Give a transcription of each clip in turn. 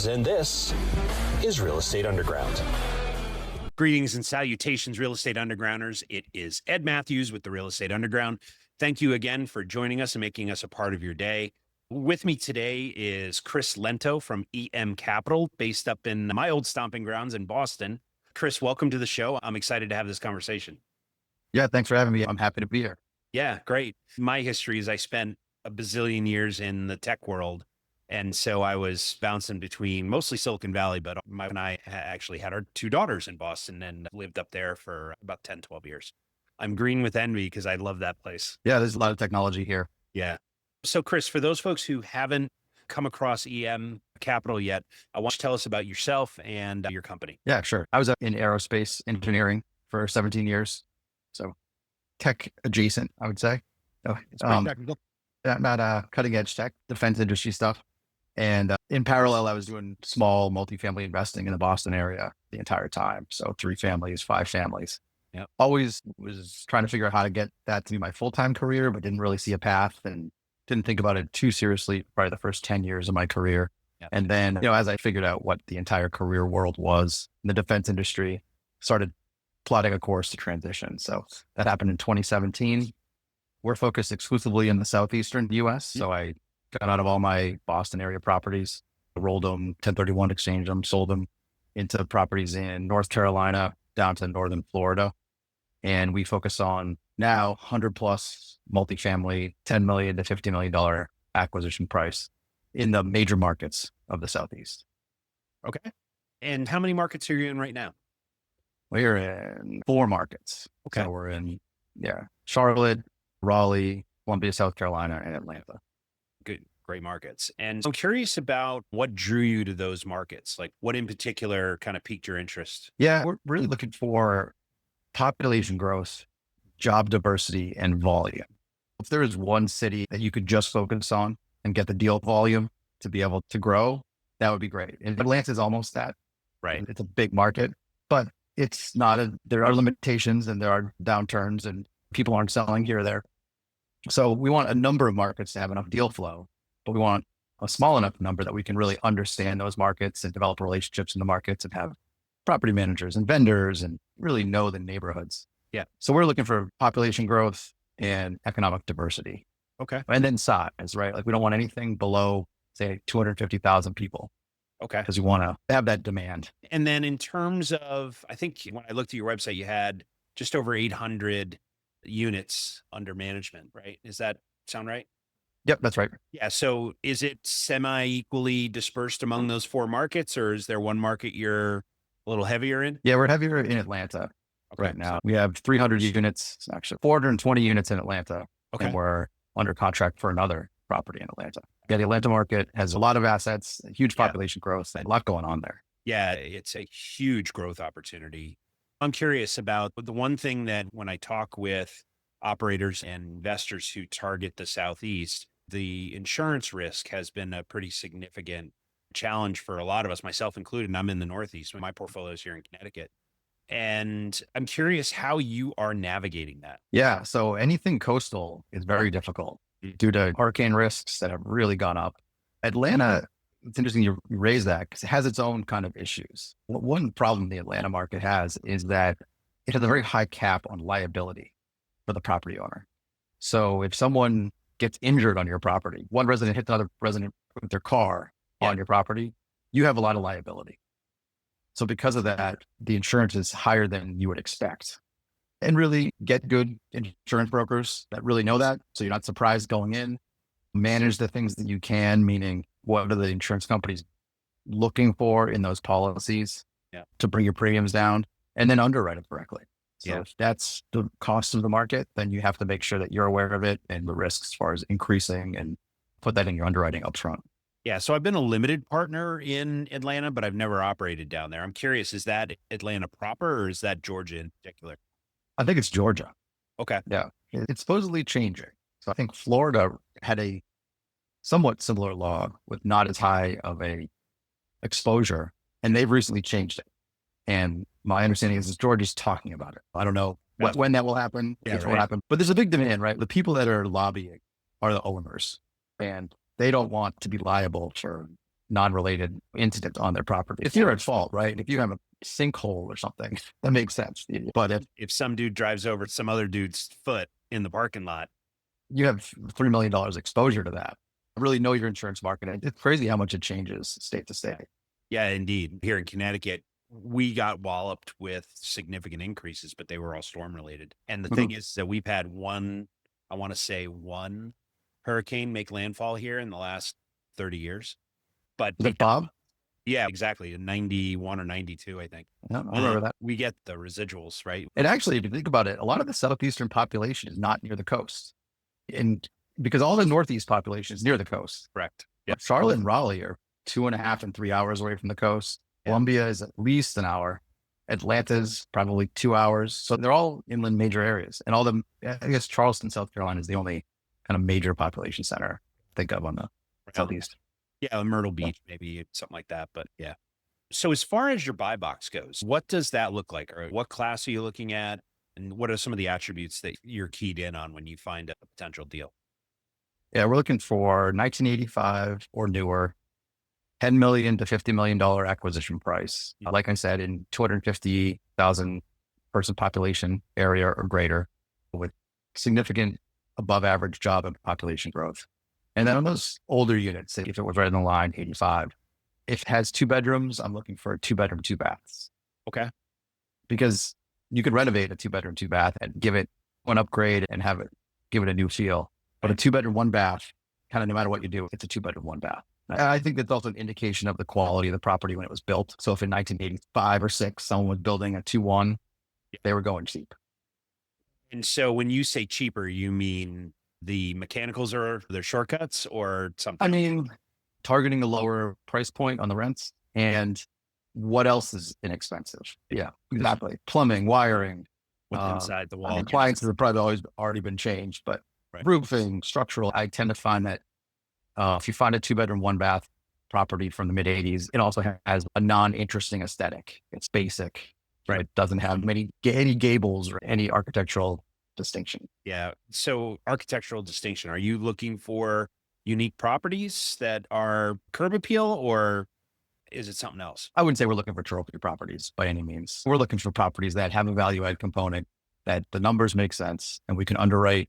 And this is Real Estate Underground. Greetings and salutations, Real Estate Undergrounders. It is Ed Mathews with the Real Estate Underground. Thank you again for joining us and making us a part of your day. With me today is Chris Lento from EM Capital, based up in my old stomping grounds in Boston. Chris, welcome to the show. I'm excited to have this conversation. Yeah, thanks for having me. I'm happy to be here. Yeah, great. My history is I spent a bazillion years in the tech world. And so I was bouncing between mostly Silicon Valley, but my wife and I actually had our two daughters in Boston and lived up there for about 10, 12 years. I'm green with envy because I love that place. Yeah, there's a lot of technology here. Yeah. So Chris, for those folks who haven't come across EM Capital yet, I want you to tell us about yourself and your company. Yeah, sure. I was in aerospace engineering for 17 years. So tech adjacent, I would say. It's pretty technical. Not cutting edge tech, defense industry stuff. And in parallel, I was doing small multifamily investing in the Boston area the entire time. So 3 families, 5 families. Yep. Always was trying to figure out how to get that to be my full-time career, but didn't really see a path and didn't think about it too seriously, probably the first 10 years of my career. Yep. And then, as I figured out what the entire career world was in the defense industry, started plotting a course to transition. So that happened in 2017. We're focused exclusively in the southeastern US. So I got out of all my Boston area properties, rolled them, 1031 exchanged them, sold them into properties in North Carolina down to northern Florida. And we focus on now 100 plus multifamily, $10 million to $50 million acquisition price in the major markets of the Southeast. Okay. And how many markets are you in right now? We're in 4 markets. Okay. So we're in, Charlotte, Raleigh, Columbia, South Carolina, and Atlanta. Good, great markets. And I'm curious about what drew you to those markets. Like what in particular kind of piqued your interest? Yeah, we're really looking for population growth, job diversity, and volume. If there is one city that you could just focus on and get the deal volume to be able to grow, that would be great. And Atlanta is almost that. Right. It's a big market, but it's not there are limitations and there are downturns and people aren't selling here or there. So we want a number of markets to have enough deal flow, but we want a small enough number that we can really understand those markets and develop relationships in the markets and have property managers and vendors and really know the neighborhoods. Yeah. So we're looking for population growth and economic diversity. Okay. And then size, right? Like we don't want anything below, say, 250,000 people. Okay. Because we want to have that demand. And then in terms of, I think when I looked at your website, you had just over 800 units under management, right? Does that sound right? Yep, that's right. Yeah. So is it semi-equally dispersed among those 4 markets, or is there one market you're a little heavier in? Yeah, we're heavier in Atlanta right now. We have 300 units, actually 420 units in Atlanta. Okay. And we're under contract for another property in Atlanta. Yeah, the Atlanta market has a lot of assets, huge population growth, and a lot going on there. Yeah, it's a huge growth opportunity. I'm curious about the one thing that when I talk with operators and investors who target the Southeast, the insurance risk has been a pretty significant challenge for a lot of us, myself included. And I'm in the Northeast. My portfolio is here in Connecticut. And I'm curious how you are navigating that. Yeah, so anything coastal is very difficult due to hurricane risks that have really gone up. Atlanta, it's interesting you raise that because it has its own kind of issues. One problem the Atlanta market has is that it has a very high cap on liability for the property owner. So if someone gets injured on your property, one resident hits another resident with their car on your property, you have a lot of liability. So because of that, the insurance is higher than you would expect. And really get good insurance brokers that really know that. So you're not surprised going in. Manage the things that you can, meaning what are the insurance companies looking for in those policies to bring your premiums down, and then underwrite it correctly. So if that's the cost of the market, then you have to make sure that you're aware of it and the risks as far as increasing and put that in your underwriting upfront. Yeah. So I've been a limited partner in Atlanta, but I've never operated down there. I'm curious, is that Atlanta proper or is that Georgia in particular? I think it's Georgia. Okay. Yeah. It's supposedly changing. So I think Florida had a somewhat similar law with not as high of a exposure, and they've recently changed it. And my understanding is Georgia's talking about it. I don't know when that will happen, if it will happen, but there's a big demand, right? The people that are lobbying are the owners, and they don't want to be liable for non-related incident on their property. If you're at fault, right? If you have a sinkhole or something, that makes sense. But if some dude drives over some other dude's foot in the parking lot, you have $3 million exposure to that. Really know your insurance market. It's crazy how much it changes state to state. yeah, indeed. Here in Connecticut, we got walloped with significant increases, but they were all storm related. And the thing is that we've had one hurricane make landfall here in the last 30 years. But Is it Bob? Yeah, exactly. In 91 or 92, I think. Yeah, I remember that. We get the residuals, right? And actually, if you think about it, a lot of the southeastern population is not near the coast. And because all the northeast population is near the coast. Correct. Yeah. Charlotte and Raleigh are 2.5 and 3 hours away from the coast. Yeah. Columbia is at least an hour. Atlanta's probably 2 hours. So they're all inland major areas. And I guess Charleston, South Carolina is the only kind of major population center I think of on the southeast. Yeah, Myrtle Beach, maybe something like that. But yeah. So as far as your buy box goes, what does that look like? Or what class are you looking at? And what are some of the attributes that you're keyed in on when you find a potential deal? Yeah, we're looking for 1985 or newer, $10 million to $50 million acquisition price. Like I said, in 250,000 person population area or greater, with significant above average job and population growth. And then on those older units, if it was right in the line, 85, if it has 2 bedrooms, I'm looking for a 2-bedroom, 2 baths. Okay. Because you could renovate a 2-bedroom, 2 bath and give it one upgrade and give it a new feel. But a 2-bedroom, 1 bath, kind of no matter what you do, it's a 2-bedroom, 1 bath. I think that's also an indication of the quality of the property when it was built. So if in 1985 or 6, someone was building a 2-1, they were going cheap. And so when you say cheaper, you mean the mechanicals are their shortcuts or something? I mean, targeting a lower price point on the rents, and what else is inexpensive? Yeah, exactly. Plumbing, wiring, what's inside the wall. Appliances have probably already been changed, but roofing, structural. I tend to find that if you find a 2-bedroom, 1 bath property from the mid 80s, it also has a non-interesting aesthetic. It's basic. Right. It doesn't have any gables or any architectural distinction. Yeah. So architectural distinction, are you looking for unique properties that are curb appeal, or is it something else? I wouldn't say we're looking for trophy properties by any means. We're looking for properties that have a value add component, that the numbers make sense, and we can underwrite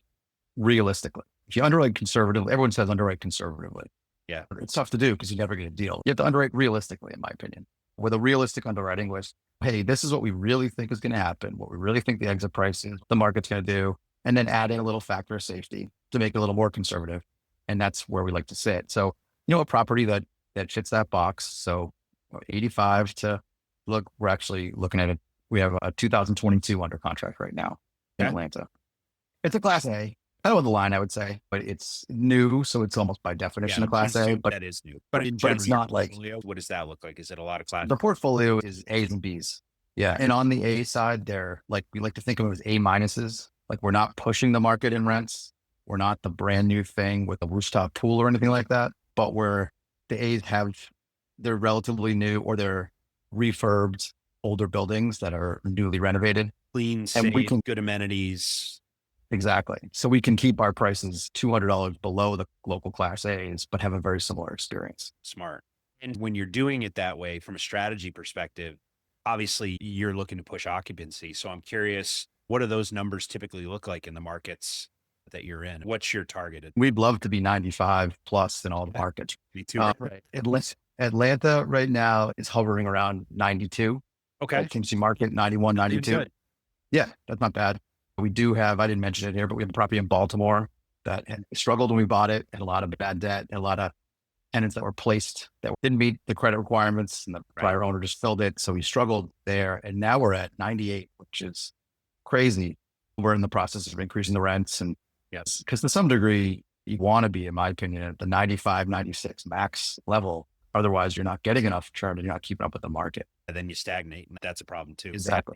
realistically. If you underwrite conservatively, everyone says underwrite conservatively. Yeah. It's tough to do because you never get a deal. You have to underwrite realistically, in my opinion. With a realistic underwriting was, hey, this is what we really think is going to happen, what we really think the exit price is, the market's going to do, and then add in a little factor of safety to make it a little more conservative. And that's where we like to sit. So, a property that fits that box. So 85 to look, we're actually looking at it. We have a 2022 under contract right now in Atlanta. It's a class A. Kind of on the line, I would say, but it's new. So it's almost by definition a class A, but that is new. But it's not like, what does that look like? Is it a lot of class? The portfolio is A's and B's. Yeah. And on the A side, we like to think of them as A minuses. Like we're not pushing the market in rents. We're not the brand new thing with a rooftop pool or anything like that, but the A's they're relatively new or they're refurbed older buildings that are newly renovated. Clean, safe, good amenities. Exactly. So we can keep our prices $200 below the local class A's, but have a very similar experience. Smart. And when you're doing it that way, from a strategy perspective, obviously you're looking to push occupancy. So I'm curious, what do those numbers typically look like in the markets that you're in? What's your target? We'd love to be 95 plus in all the markets. Me too. Right. Atlanta right now is hovering around 92. Okay. Agency market 91, 92. Yeah, that's not bad. We do have, I didn't mention it here, but we have a property in Baltimore that had struggled when we bought it, had a lot of bad debt, and a lot of tenants that were placed that didn't meet the credit requirements, and the prior owner just filled it. So we struggled there. And now we're at 98, which is crazy. We're in the process of increasing the rents. And yes, because to some degree, you want to be, in my opinion, at the 95, 96 max level. Otherwise, you're not getting enough churn and you're not keeping up with the market. And then you stagnate. And that's a problem too. Exactly.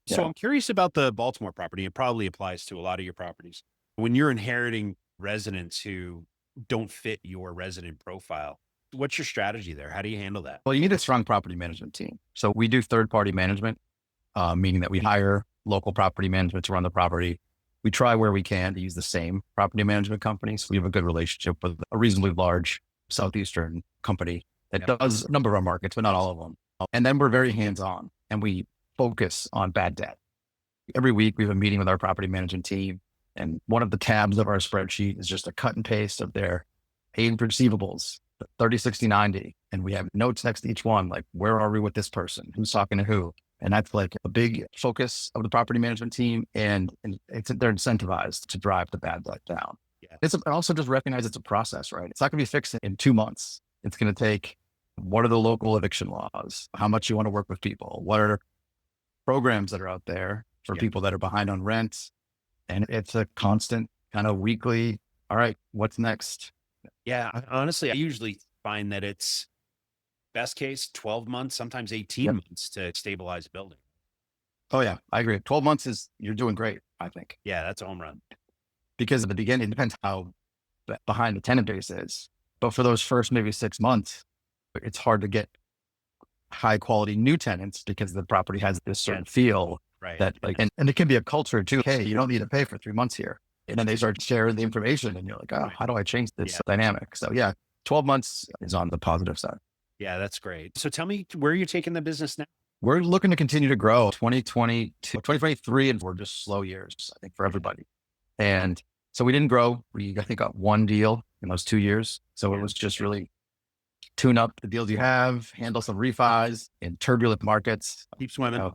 So I'm curious about the Baltimore property. It probably applies to a lot of your properties. When you're inheriting residents who don't fit your resident profile, what's your strategy there? How do you handle that? Well, you need a strong property management team. So we do third-party management, meaning that we hire local property management to run the property. We try where we can to use the same property management companies. We have a good relationship with a reasonably large southeastern company that Yep. does a number of our markets, but not all of them. And then we're very hands-on and we focus on bad debt. Every week we have a meeting with our property management team, and one of the tabs of our spreadsheet is just a cut and paste of their paid receivables, 30, 60, 90. And we have notes next to each one, like, where are we with this person? Who's talking to who? And that's like a big focus of the property management team. And they're incentivized to drive the bad debt down. Yeah. It's also just recognize it's a process, right? It's not going to be fixed in 2 months. It's going to take, what are the local eviction laws? How much you want to work with people? What are programs that are out there for people that are behind on rent? And it's a constant kind of weekly, all right, what's next? Yeah. Honestly, I usually find that it's best case 12 months, sometimes 18 months to stabilize a building. Oh yeah, I agree. 12 months you're doing great, I think. Yeah, that's a home run. Because at the beginning, it depends how behind the tenant base is. But for those first maybe 6 months, it's hard to get high quality new tenants because the property has this certain feel that like, and it can be a culture too. Hey, you don't need to pay for 3 months here. And then they start sharing the information and you're like, oh, how do I change this dynamic? So yeah, 12 months is on the positive side. Yeah, that's great. So tell me where you're taking the business now. We're looking to continue to grow 2022, 2023, and we're just slow years, I think, for everybody. And so we didn't grow. We, I think, got one deal in those 2 years. So it was just really tune up the deals you have, handle some refis in turbulent markets. Keep swimming.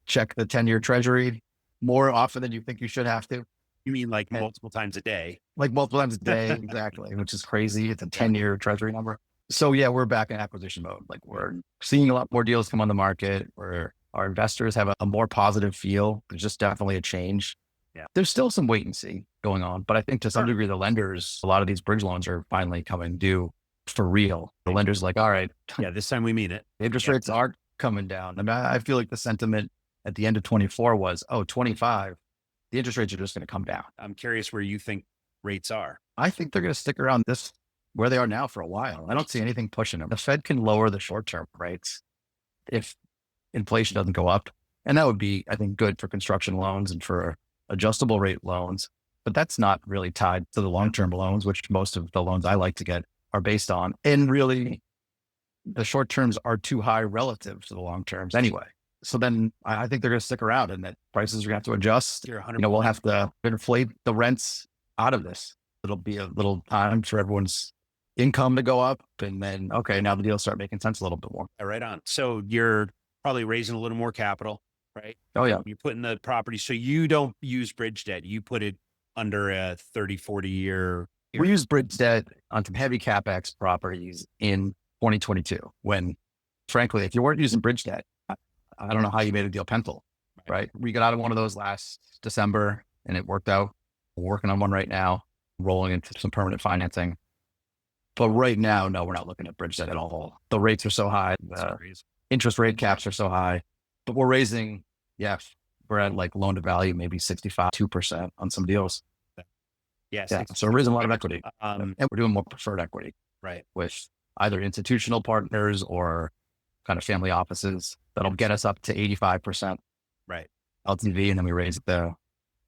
Check the 10-year treasury more often than you think you should have to. You mean like multiple times a day? Like multiple times a day, exactly, which is crazy. It's a 10-year treasury number. So yeah, we're back in acquisition mode. Like we're seeing a lot more deals come on the market where our investors have a more positive feel. There's just definitely a change. Yeah. There's still some wait and see going on, but I think to some degree, the lenders, a lot of these bridge loans are finally coming due for real. The lenders like, all right. Yeah, this time we mean it. Interest rates are coming down. I mean, I feel like the sentiment at the end of 24 was, 25, the interest rates are just going to come down. I'm curious where you think rates are. I think they're going to stick around where they are now for a while. I don't see anything pushing them. The Fed can lower the short-term rates if inflation doesn't go up. And that would be, I think, good for construction loans and for adjustable rate loans. But that's not really tied to the long-term loans, which most of the loans I like to get are based on. And really, the short terms are too high relative to the long terms anyway. So then I think they're going to stick around and that prices are going to have to adjust. We'll have to inflate the rents out of this. It'll be a little time for everyone's income to go up. And then, okay, now the deals start making sense a little bit more. Right on. So you're probably raising a little more capital, right? Oh yeah. You put in the property. So you don't use bridge debt. You put it under a 30, 40 year. We use bridge debt on some heavy CapEx properties in 2022 when, frankly, if you weren't using bridge debt, I don't know how you made a deal pencil, right? We got out of one of those last December and it worked out. We're working on one right now, rolling into some permanent financing. But right now, no, we're not looking at bridge debt at all. The rates are so high. The interest rate caps are so high, but we're raising, we're at like loan to value, maybe 65% on some deals. Yes. Yeah. So we're raising a lot of equity and we're doing more preferred equity, right? With either institutional partners or kind of family offices that'll get us up to 85%, right? LTV. And then we raise the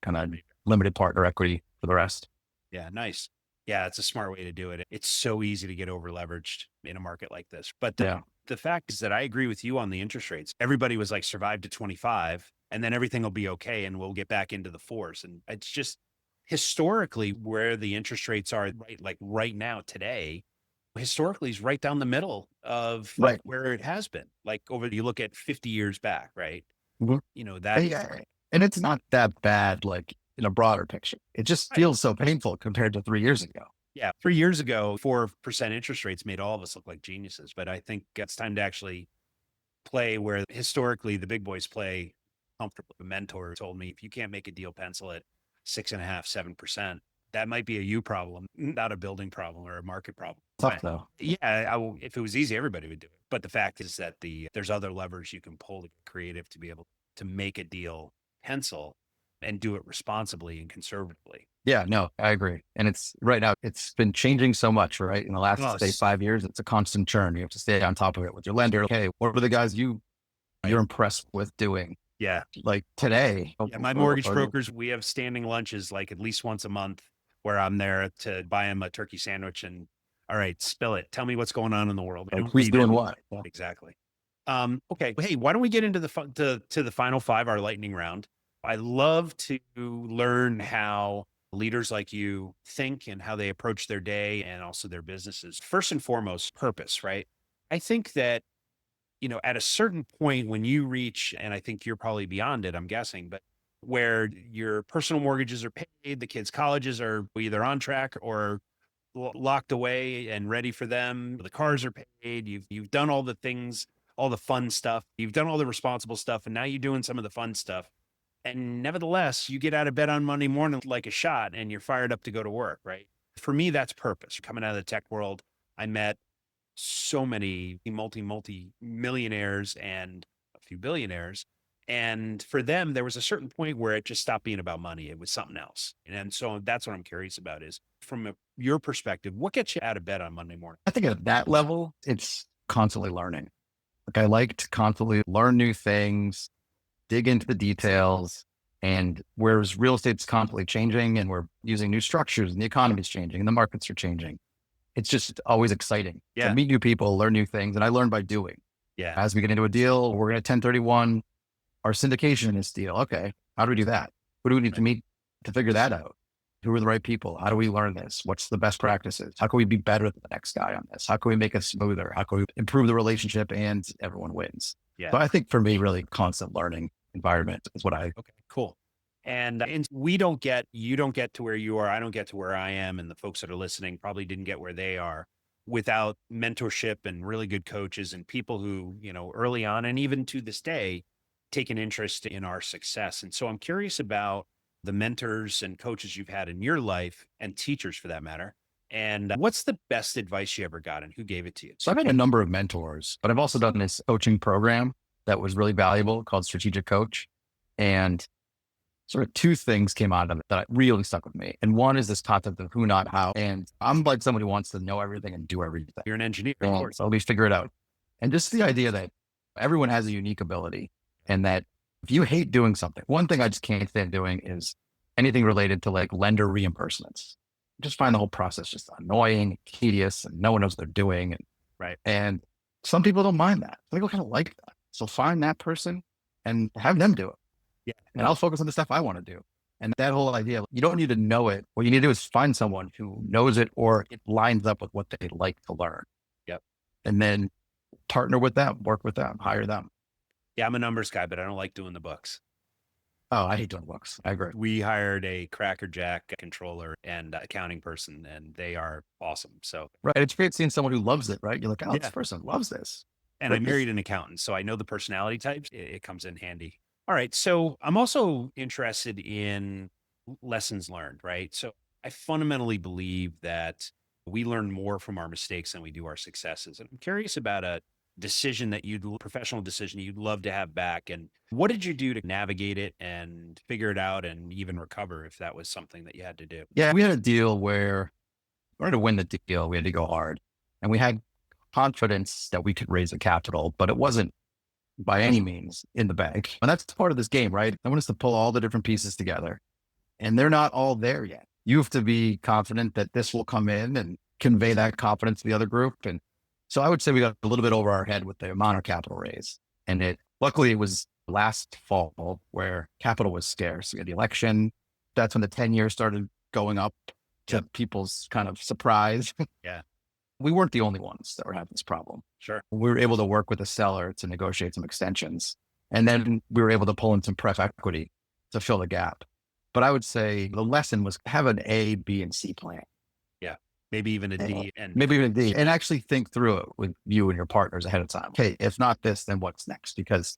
kind of limited partner equity for the rest. Yeah. Nice. Yeah. It's a smart way to do it. It's so easy to get over leveraged in a market like this. But the fact is that I agree with you on the interest rates. Everybody was like, survive to 25 and then everything will be okay. And we'll get back into the fours. And it's just historically where the interest rates are right now today, historically is right down the middle of where it has been. Like you look at 50 years back, right? Mm-hmm. And it's not that bad, like in a broader picture. It just feels so painful compared to 3 years ago. Yeah. 3 years ago, 4% interest rates made all of us look like geniuses. But I think it's time to actually play where historically the big boys play comfortably. A mentor told me, if you can't make a deal pencil at 6.5%, 7%, that might be a you problem, not a building problem or a market problem. Tough though. Yeah. If it was easy, everybody would do it. But the fact is that there's other levers you can pull to get creative to be able to make a deal pencil and do it responsibly and conservatively. Yeah, no, I agree. And it's right now, it's been changing so much, right? In the last, say, 5 years, it's a constant churn. You have to stay on top of it with your lender. Okay, what are the guys you're impressed with doing? Yeah. Like today. Yeah, my mortgage brokers, we have standing lunches like at least once a month where I'm there to buy them a turkey sandwich and All right, spill it. Tell me what's going on in the world. I Like don't who's read doing it. what? Yeah. Exactly. Okay. Hey, why don't we get into to the final five, our lightning round? I love to learn how leaders like you think and how they approach their day and also their businesses. First and foremost, purpose, right? I think that, at a certain point when you reach, and I think you're probably beyond it, I'm guessing, but where your personal mortgages are paid, the kids' colleges are either on track or locked away and ready for them. The cars are paid. You've done all the things, all the fun stuff. You've done all the responsible stuff, and now you're doing some of the fun stuff. And nevertheless, you get out of bed on Monday morning like a shot, and you're fired up to go to work. Right? For me, that's purpose. Coming out of the tech world, I met so many multi millionaires and a few billionaires. And for them, there was a certain point where it just stopped being about money. It was something else. And so that's what I'm curious about is from your perspective, what gets you out of bed on Monday morning? I think at that level, it's constantly learning. Like I like to constantly learn new things, dig into the details. And whereas real estate's constantly changing and we're using new structures and the economy's changing and the markets are changing, it's just always exciting to meet new people, learn new things. And I learn by doing. Yeah. As we get into a deal, we're going to 1031 our syndication in this deal. Okay. How do we do that? Who do we need to meet to figure that out? Who are the right people? How do we learn this? What's the best practices? How can we be better than the next guy on this? How can we make it smoother? How can we improve the relationship and everyone wins? Yeah. So I think for me, really constant learning environment is what I. Okay, cool. And you don't get to where you are. I don't get to where I am. And the folks that are listening probably didn't get where they are without mentorship and really good coaches and people who, early on and even to this day, take an interest in our success. And so I'm curious about the mentors and coaches you've had in your life and teachers for that matter. And what's the best advice you ever got and who gave it to you? So I've had a number of mentors, but I've also done this coaching program that was really valuable called Strategic Coach. And sort of two things came out of it that really stuck with me. And one is this concept of who, not how. And I'm like somebody who wants to know everything and do everything. You're an engineer, of course. So at least figure it out. And just the idea that everyone has a unique ability and that if you hate doing something, one thing I just can't stand doing is anything related to like lender reimbursements. I just find the whole process just annoying, tedious, and no one knows what they're doing. And some people don't mind that. Some people kind of like that. So find that person and have them do it. Yeah. And I'll focus on the stuff I want to do. And that whole idea, you don't need to know it. What you need to do is find someone who knows it or it lines up with what they like to learn. Yep. And then partner with them, work with them, hire them. Yeah, I'm a numbers guy, but I don't like doing the books. Oh, I hate doing books. I agree. We hired a crackerjack controller and accounting person, and they are awesome. So right. It's great seeing someone who loves it, right? You're like, oh, this person loves this. And I married an accountant, so I know the personality types. It comes in handy. All right. So I'm also interested in lessons learned, right? So I fundamentally believe that we learn more from our mistakes than we do our successes. And I'm curious about a professional decision you'd love to have back. And what did you do to navigate it and figure it out and even recover if that was something that you had to do? Yeah, we had a deal where in order to win the deal, we had to go hard. And we had confidence that we could raise the capital, but it wasn't by any means in the bank. And that's part of this game, right? I want us to pull all the different pieces together and they're not all there yet. You have to be confident that this will come in and convey that confidence to the other group. And so I would say we got a little bit over our head with the amount of capital raise. And luckily it was last fall where capital was scarce. We had the election. That's when the 10 years started going up to people's kind of surprise. Yeah. We weren't the only ones that were having this problem. Sure. We were able to work with the seller to negotiate some extensions. And then we were able to pull in some pref equity to fill the gap. But I would say the lesson was have an A, B, and C plan. Yeah. Maybe even a D. Maybe even a D. And actually think through it with you and your partners ahead of time. Okay, if not this, then what's next? Because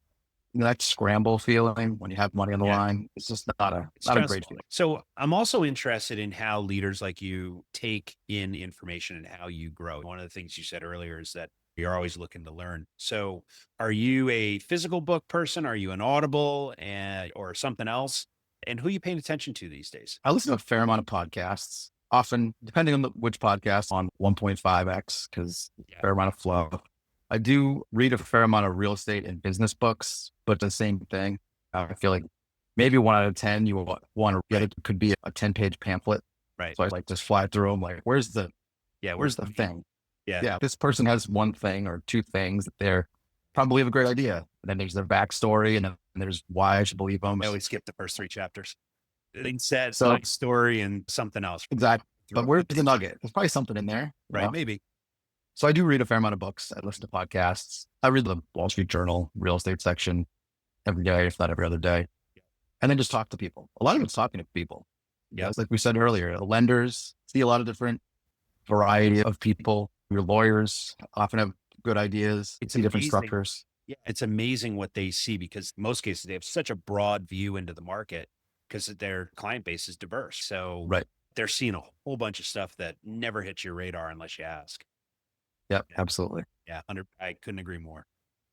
that scramble feeling when you have money on the line, it's just not a great feeling. So I'm also interested in how leaders like you take in information and how you grow. One of the things you said earlier is that you're always looking to learn. So are you a physical book person? Are you an Audible or something else? And who are you paying attention to these days? I listen to a fair amount of podcasts, often depending on which podcast on 1.5x, because fair amount of flow. I do read a fair amount of real estate and business books, but the same thing. I feel like maybe 1 out of 10, you will want to read it. Could be a 10-page pamphlet. Right. So I just fly through them like, where's the thing? Yeah. This person has one thing or two things that they're probably have a great idea. And then there's their backstory and then there's why I should believe them. I always skip the first 3 chapters. They said So story and something else. exactly. But where's the nugget? There's probably something in there. Right. Know? Maybe. So I do read a fair amount of books. I listen to podcasts. I read the Wall Street Journal real estate section every day, if not every other day. And then just talk to people. A lot of it's talking to people. Yeah. It's like we said earlier, the lenders see a lot of different variety of people. Your lawyers often have good ideas. It's See different amazing. structures. Yeah. It's amazing what they see because in most cases they have such a broad view into the market because their client base is diverse. So Right. they're seeing a whole bunch of stuff that never hits your radar unless you ask. Yep, absolutely. Yeah. I couldn't agree more.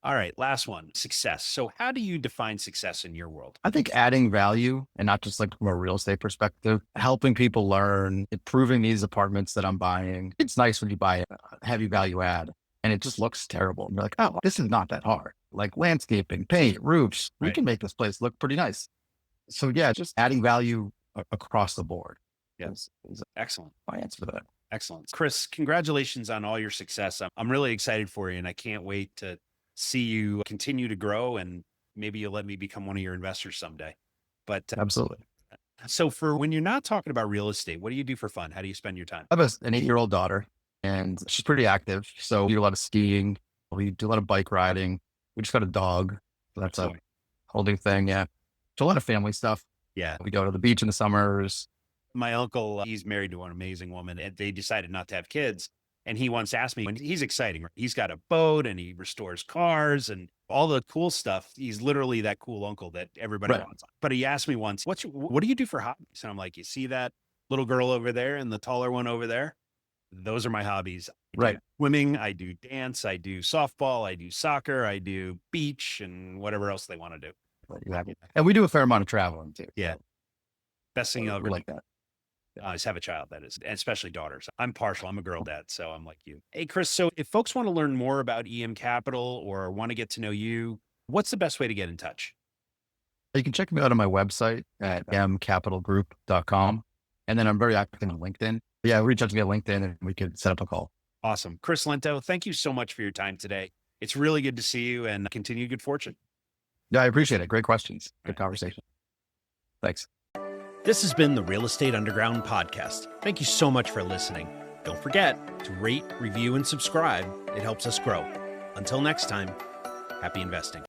All right. Last one, success. So how do you define success in your world? I think adding value and not just like from a real estate perspective, helping people learn, improving these apartments that I'm buying. It's nice when you buy a heavy value add and it just looks terrible. And you're like, oh, this is not that hard. Like landscaping, paint, roofs, we can make this place look pretty nice. So yeah, just adding value across the board. Yes. Excellent. My answer for that. Excellent. Chris, congratulations on all your success. I'm really excited for you and I can't wait to see you continue to grow and maybe you'll let me become one of your investors someday. But Absolutely. So for when you're not talking about real estate, what do you do for fun? How do you spend your time? I have an 8-year-old daughter and she's pretty active. So we do a lot of skiing. We do a lot of bike riding. We just got a dog. So that's a whole new thing. Yeah. So a lot of family stuff. Yeah. We go to the beach in the summers. My uncle, he's married to an amazing woman and they decided not to have kids. And he once asked me, when he's exciting, he's got a boat and he restores cars and all the cool stuff. He's literally that cool uncle that everybody wants. But he asked me once, what do you do for hobbies? And I'm like, you see that little girl over there and the taller one over there? Those are my hobbies. I do swimming, I do dance, I do softball, I do soccer, I do beach and whatever else they want to do. Exactly. And we do a fair amount of traveling too. Yeah. Best thing ever. Like that. Is have a child, that is, and especially daughters. I'm partial. I'm a girl dad, so I'm like you. Hey, Chris, so if folks want to learn more about EM Capital or want to get to know you, what's the best way to get in touch? You can check me out on my website at mcapitalgroup.com. And then I'm very active on LinkedIn. Yeah, reach out to me at LinkedIn and we could set up a call. Awesome. Chris Lento, thank you so much for your time today. It's really good to see you and continue good fortune. Yeah, I appreciate it. Great questions. Good conversation. Thanks. This has been the Real Estate Underground podcast. Thank you so much for listening. Don't forget to rate, review, and subscribe. It helps us grow. Until next time, happy investing.